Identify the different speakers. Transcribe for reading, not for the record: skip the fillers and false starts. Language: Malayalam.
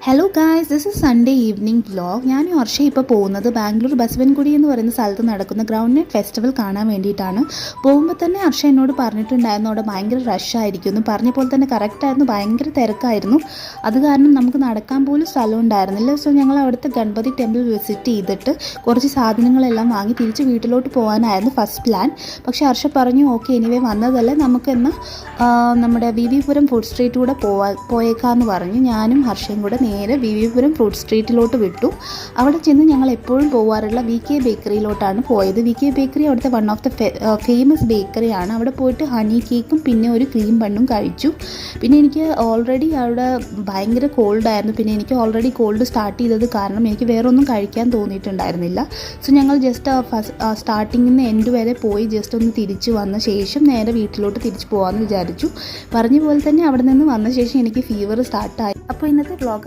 Speaker 1: Hello guys, this is Sunday evening vlog. ഞാനും ഹർഷയും ഇപ്പോൾ പോകുന്നത് ബാംഗ്ലൂർ ബസവൻകുടി എന്ന് പറയുന്ന സ്ഥലത്ത് നടക്കുന്ന ഗ്രൗണ്ട് നെറ്റ് ഫെസ്റ്റിവൽ കാണാൻ വേണ്ടിയിട്ടാണ്. പോകുമ്പോൾ തന്നെ ഹർഷ എന്നോട് പറഞ്ഞിട്ടുണ്ടായിരുന്നു അവിടെ ഭയങ്കര റഷായിരിക്കും. പറഞ്ഞ പോലെ തന്നെ കറക്റ്റായിരുന്നു, ഭയങ്കര തിരക്കായിരുന്നു. അത് കാരണം നമുക്ക് നടക്കാൻ പോലും സ്ഥലം ഉണ്ടായിരുന്നില്ല. സോ ഞങ്ങൾ അവിടുത്തെ ഗണപതി ടെമ്പിൾ വിസിറ്റ് ചെയ്തിട്ട് കുറച്ച് സാധനങ്ങളെല്ലാം വാങ്ങി തിരിച്ച് വീട്ടിലോട്ട് പോകാനായിരുന്നു ഫസ്റ്റ് പ്ലാൻ. പക്ഷേ ഹർഷ പറഞ്ഞു ഓക്കെ എനിവേ വന്നതല്ലേ നമുക്കെന്നാൽ നമ്മുടെ വി വി പുരം ഫുഡ് സ്ട്രീറ്റിലൂടെ പോയേക്കാമെന്ന് പറഞ്ഞു. ഞാനും ഹർഷയും കൂടെ നേരെ വി വി പുരം ഫുഡ് സ്ട്രീറ്റിലോട്ട് വിട്ടു. അവിടെ ചെന്ന് ഞങ്ങൾ എപ്പോഴും പോകാറുള്ള വി കെ ബേക്കറിയിലോട്ടാണ് പോയത്. വി കെ ബേക്കറി അവിടുത്തെ വൺ ഓഫ് ദ ഫേമസ് ബേക്കറിയാണ്. അവിടെ പോയിട്ട് ഹണി കേക്കും പിന്നെ ഒരു ക്രീം ബണ്ണും കഴിച്ചു. പിന്നെ എനിക്ക് ഓൾറെഡി അവിടെ ഭയങ്കര കോൾഡായിരുന്നു. പിന്നെ എനിക്ക് ഓൾറെഡി കോൾഡ് സ്റ്റാർട്ട് ചെയ്തത് കാരണം എനിക്ക് വേറെ ഒന്നും കഴിക്കാൻ തോന്നിയിട്ടുണ്ടായിരുന്നില്ല. സോ ഞങ്ങൾ ജസ്റ്റ് സ്റ്റാർട്ടിങ്ങിൽ നിന്ന് എൻഡ് വരെ പോയി ജസ്റ്റ് ഒന്ന് തിരിച്ച് വന്ന ശേഷം നേരെ വീട്ടിലോട്ട് തിരിച്ച് പോകാമെന്ന് വിചാരിച്ചു. പറഞ്ഞ പോലെ തന്നെ അവിടെ നിന്ന് വന്ന ശേഷം എനിക്ക് ഫീവർ സ്റ്റാർട്ടായി. അപ്പോൾ ഇന്നത്തെ വ്ളോഗ്